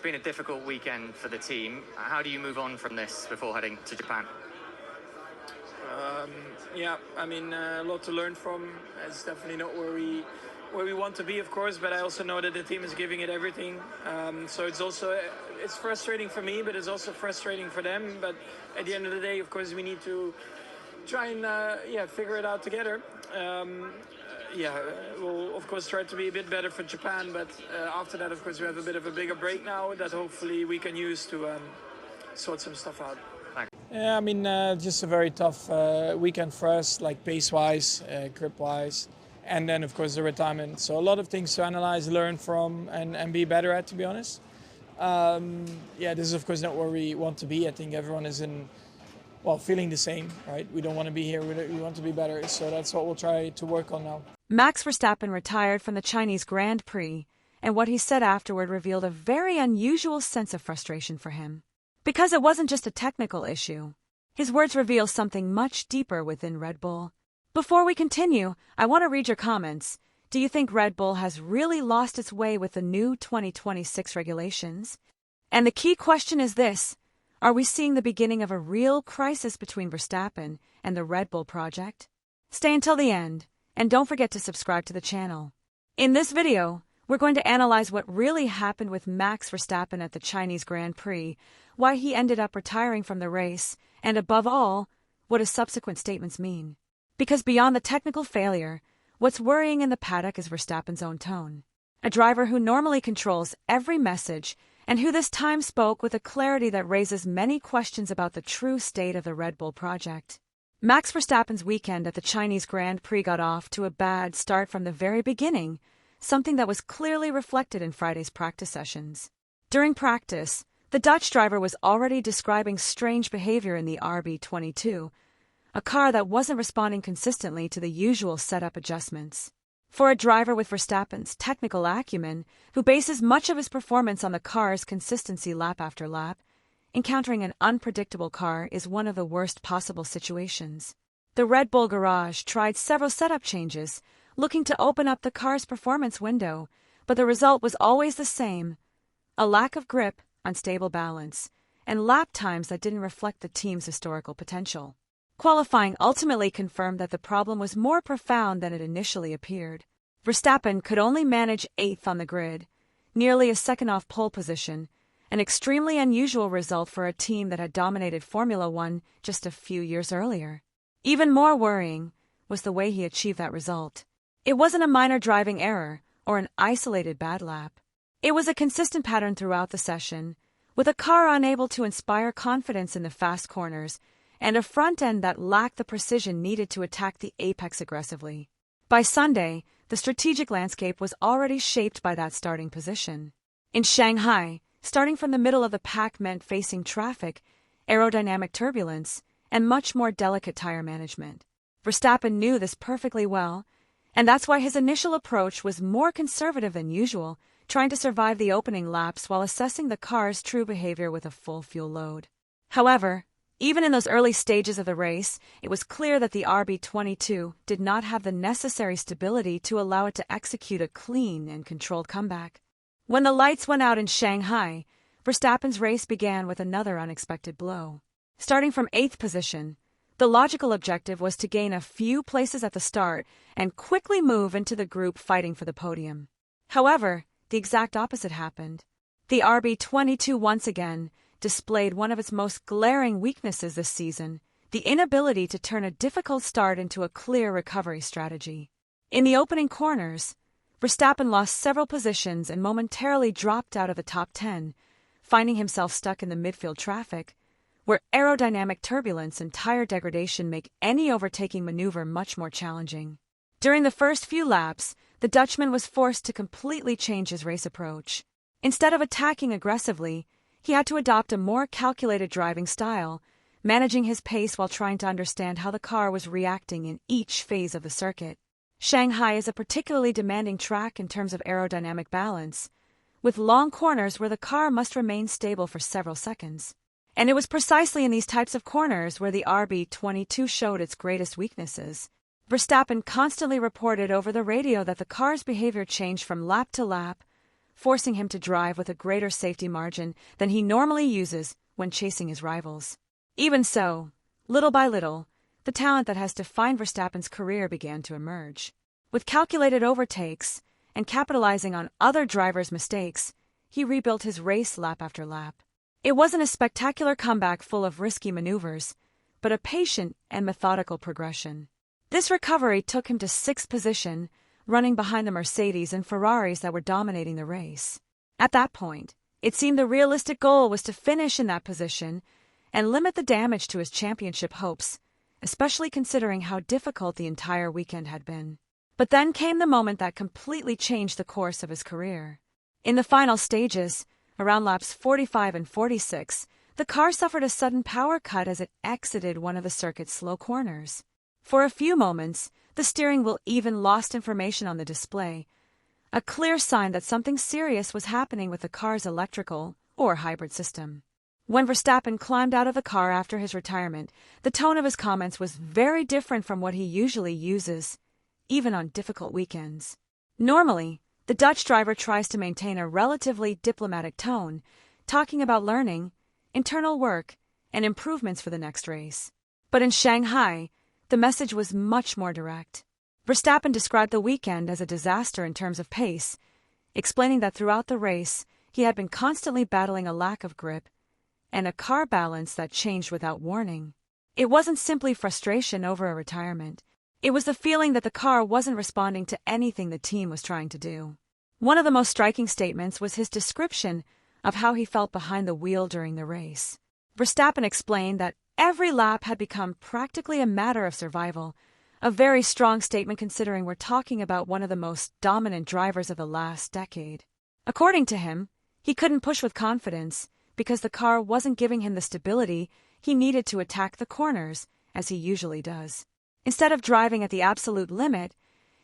been a difficult weekend for the team. How do you move on from this before heading to Japan? Yeah, I mean, a lot to learn from. It's definitely not where we want to be, of course, but I also know that the team is giving it everything. So it's frustrating for me, but it's also frustrating for them. But at the end of the day, of course, we need to try and figure it out together. We'll of course try to be a bit better for Japan, but after that, of course, we have a bit of a bigger break now that hopefully we can use to sort some stuff out. Yeah, I mean, just a very tough weekend for us, like pace-wise, grip-wise, and then, of course, the retirement. So a lot of things to analyze, learn from, and be better at, to be honest. This is, of course, not where we want to be. I think everyone is feeling the same, right? We don't want to be here. We want to be better. So that's what we'll try to work on now. Max Verstappen retired from the Chinese Grand Prix, and what he said afterward revealed a very unusual sense of frustration for him. Because it wasn't just a technical issue. His words reveal something much deeper within Red Bull. Before we continue, I want to read your comments. Do you think Red Bull has really lost its way with the new 2026 regulations? And the key question is this: are we seeing the beginning of a real crisis between Verstappen and the Red Bull project? Stay until the end, and don't forget to subscribe to the channel. In this video, we're going to analyze what really happened with Max Verstappen at the Chinese Grand Prix, why he ended up retiring from the race, and above all, what his subsequent statements mean. Because beyond the technical failure, what's worrying in the paddock is Verstappen's own tone. A driver who normally controls every message and who this time spoke with a clarity that raises many questions about the true state of the Red Bull project. Max Verstappen's weekend at the Chinese Grand Prix got off to a bad start from the very beginning, something that was clearly reflected in Friday's practice sessions. During practice, the Dutch driver was already describing strange behavior in the RB22, a car that wasn't responding consistently to the usual setup adjustments. For a driver with Verstappen's technical acumen, who bases much of his performance on the car's consistency lap after lap, encountering an unpredictable car is one of the worst possible situations. The Red Bull garage tried several setup changes, looking to open up the car's performance window, but the result was always the same: a lack of grip, unstable balance, and lap times that didn't reflect the team's historical potential. Qualifying ultimately confirmed that the problem was more profound than it initially appeared. Verstappen could only manage 8th on the grid, nearly a second off pole position, an extremely unusual result for a team that had dominated Formula One just a few years earlier. Even more worrying was the way he achieved that result. It wasn't a minor driving error or an isolated bad lap. It was a consistent pattern throughout the session, with a car unable to inspire confidence in the fast corners and a front end that lacked the precision needed to attack the apex aggressively. By Sunday, the strategic landscape was already shaped by that starting position. In Shanghai, starting from the middle of the pack meant facing traffic, aerodynamic turbulence, and much more delicate tire management. Verstappen knew this perfectly well, and that's why his initial approach was more conservative than usual, trying to survive the opening laps while assessing the car's true behavior with a full fuel load. However, even in those early stages of the race, it was clear that the RB22 did not have the necessary stability to allow it to execute a clean and controlled comeback. When the lights went out in Shanghai, Verstappen's race began with another unexpected blow. Starting from 8th position, the logical objective was to gain a few places at the start and quickly move into the group fighting for the podium. However, the exact opposite happened. The RB22 once again displayed one of its most glaring weaknesses this season, the inability to turn a difficult start into a clear recovery strategy. In the opening corners, Verstappen lost several positions and momentarily dropped out of the top 10, finding himself stuck in the midfield traffic, where aerodynamic turbulence and tire degradation make any overtaking maneuver much more challenging. During the first few laps, the Dutchman was forced to completely change his race approach. Instead of attacking aggressively, he had to adopt a more calculated driving style, managing his pace while trying to understand how the car was reacting in each phase of the circuit. Shanghai is a particularly demanding track in terms of aerodynamic balance, with long corners where the car must remain stable for several seconds. And it was precisely in these types of corners where the RB22 showed its greatest weaknesses. Verstappen constantly reported over the radio that the car's behavior changed from lap to lap, forcing him to drive with a greater safety margin than he normally uses when chasing his rivals. Even so, little by little, the talent that has defined Verstappen's career began to emerge. With calculated overtakes and capitalizing on other drivers' mistakes, he rebuilt his race lap after lap. It wasn't a spectacular comeback full of risky maneuvers, but a patient and methodical progression. This recovery took him to 6th position, running behind the Mercedes and Ferraris that were dominating the race. At that point, it seemed the realistic goal was to finish in that position and limit the damage to his championship hopes, especially considering how difficult the entire weekend had been. But then came the moment that completely changed the course of his career. In the final stages, around laps 45 and 46, the car suffered a sudden power cut as it exited one of the circuit's slow corners. For a few moments, the steering wheel even lost information on the display, a clear sign that something serious was happening with the car's electrical or hybrid system. When Verstappen climbed out of the car after his retirement, the tone of his comments was very different from what he usually uses, even on difficult weekends. Normally, the Dutch driver tries to maintain a relatively diplomatic tone, talking about learning, internal work, and improvements for the next race. But in Shanghai, the message was much more direct. Verstappen described the weekend as a disaster in terms of pace, explaining that throughout the race, he had been constantly battling a lack of grip and a car balance that changed without warning. It wasn't simply frustration over a retirement. It was the feeling that the car wasn't responding to anything the team was trying to do. One of the most striking statements was his description of how he felt behind the wheel during the race. Verstappen explained that every lap had become practically a matter of survival, a very strong statement considering we're talking about one of the most dominant drivers of the last decade. According to him, he couldn't push with confidence because the car wasn't giving him the stability he needed to attack the corners, as he usually does. Instead of driving at the absolute limit,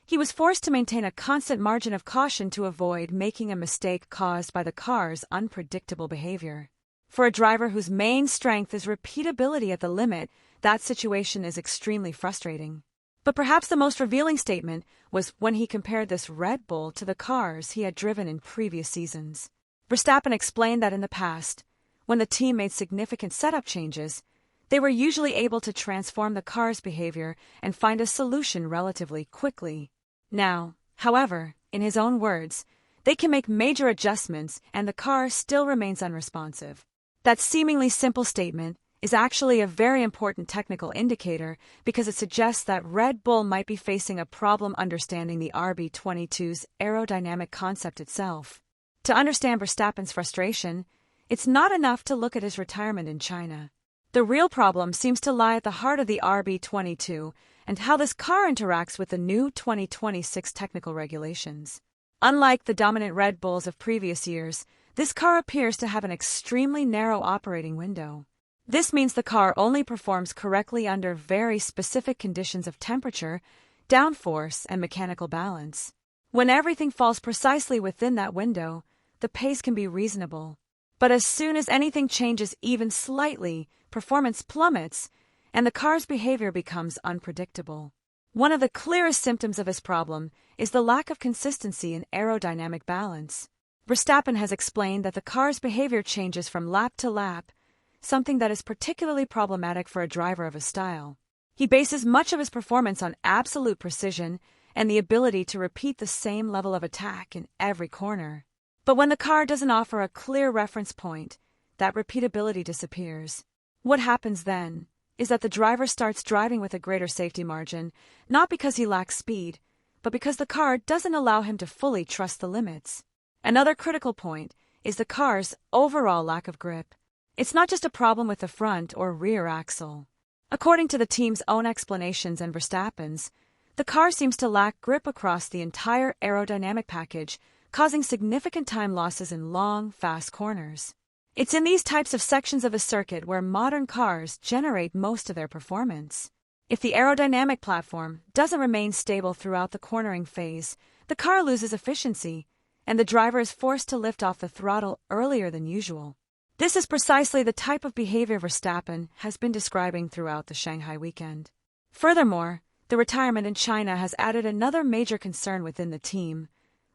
he was forced to maintain a constant margin of caution to avoid making a mistake caused by the car's unpredictable behavior. For a driver whose main strength is repeatability at the limit, that situation is extremely frustrating. But perhaps the most revealing statement was when he compared this Red Bull to the cars he had driven in previous seasons. Verstappen explained that in the past, when the team made significant setup changes, they were usually able to transform the car's behavior and find a solution relatively quickly. Now, however, in his own words, they can make major adjustments and the car still remains unresponsive. That seemingly simple statement is actually a very important technical indicator because it suggests that Red Bull might be facing a problem understanding the RB22's aerodynamic concept itself. To understand Verstappen's frustration, it's not enough to look at his retirement in China. The real problem seems to lie at the heart of the RB22 and how this car interacts with the new 2026 technical regulations. Unlike the dominant Red Bulls of previous years, this car appears to have an extremely narrow operating window. This means the car only performs correctly under very specific conditions of temperature, downforce, and mechanical balance. When everything falls precisely within that window, the pace can be reasonable. But as soon as anything changes even slightly, performance plummets, and the car's behavior becomes unpredictable. One of the clearest symptoms of his problem is the lack of consistency in aerodynamic balance. Verstappen has explained that the car's behavior changes from lap to lap, something that is particularly problematic for a driver of his style. He bases much of his performance on absolute precision and the ability to repeat the same level of attack in every corner. But when the car doesn't offer a clear reference point, that repeatability disappears. What happens then is that the driver starts driving with a greater safety margin, not because he lacks speed, but because the car doesn't allow him to fully trust the limits. Another critical point is the car's overall lack of grip. It's not just a problem with the front or rear axle. According to the team's own explanations and Verstappen's, the car seems to lack grip across the entire aerodynamic package, causing significant time losses in long, fast corners. It's in these types of sections of a circuit where modern cars generate most of their performance. If the aerodynamic platform doesn't remain stable throughout the cornering phase, the car loses efficiency, and the driver is forced to lift off the throttle earlier than usual. This is precisely the type of behavior Verstappen has been describing throughout the Shanghai weekend. Furthermore, the retirement in China has added another major concern within the team: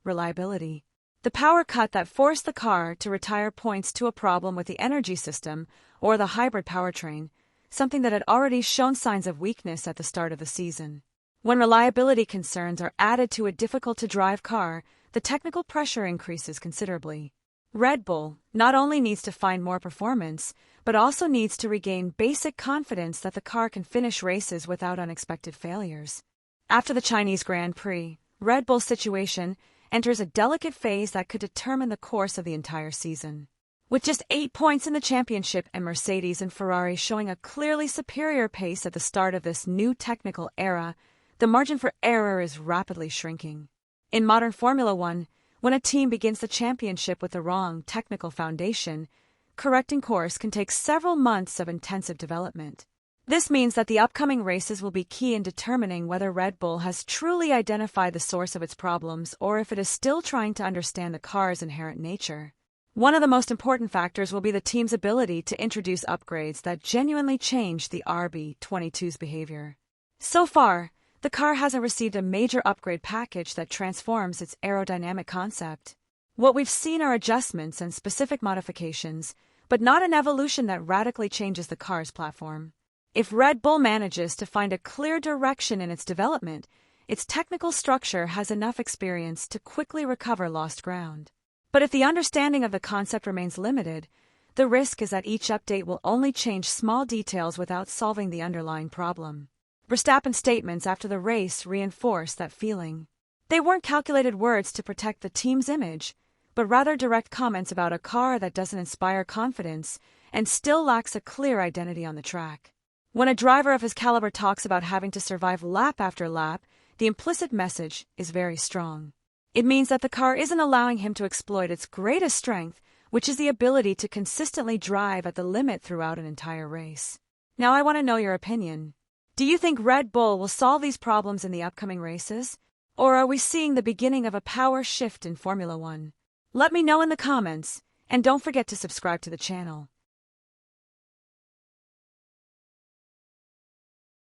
reliability. The power cut that forced the car to retire points to a problem with the energy system or the hybrid powertrain, something that had already shown signs of weakness at the start of the season. When reliability concerns are added to a difficult-to-drive car, the technical pressure increases considerably. Red Bull not only needs to find more performance, but also needs to regain basic confidence that the car can finish races without unexpected failures. After the Chinese Grand Prix, Red Bull's situation enters a delicate phase that could determine the course of the entire season. With just 8 points in the championship and Mercedes and Ferrari showing a clearly superior pace at the start of this new technical era, the margin for error is rapidly shrinking. In modern Formula One, when a team begins the championship with the wrong technical foundation, correcting course can take several months of intensive development. This means that the upcoming races will be key in determining whether Red Bull has truly identified the source of its problems or if it is still trying to understand the car's inherent nature. One of the most important factors will be the team's ability to introduce upgrades that genuinely change the RB22's behavior. So far, the car hasn't received a major upgrade package that transforms its aerodynamic concept. What we've seen are adjustments and specific modifications, but not an evolution that radically changes the car's platform. If Red Bull manages to find a clear direction in its development, its technical structure has enough experience to quickly recover lost ground. But if the understanding of the concept remains limited, the risk is that each update will only change small details without solving the underlying problem. Verstappen's statements after the race reinforce that feeling. They weren't calculated words to protect the team's image, but rather direct comments about a car that doesn't inspire confidence and still lacks a clear identity on the track. When a driver of his caliber talks about having to survive lap after lap, the implicit message is very strong. It means that the car isn't allowing him to exploit its greatest strength, which is the ability to consistently drive at the limit throughout an entire race. Now I want to know your opinion. Do you think Red Bull will solve these problems in the upcoming races? Or are we seeing the beginning of a power shift in Formula One? Let me know in the comments, and don't forget to subscribe to the channel.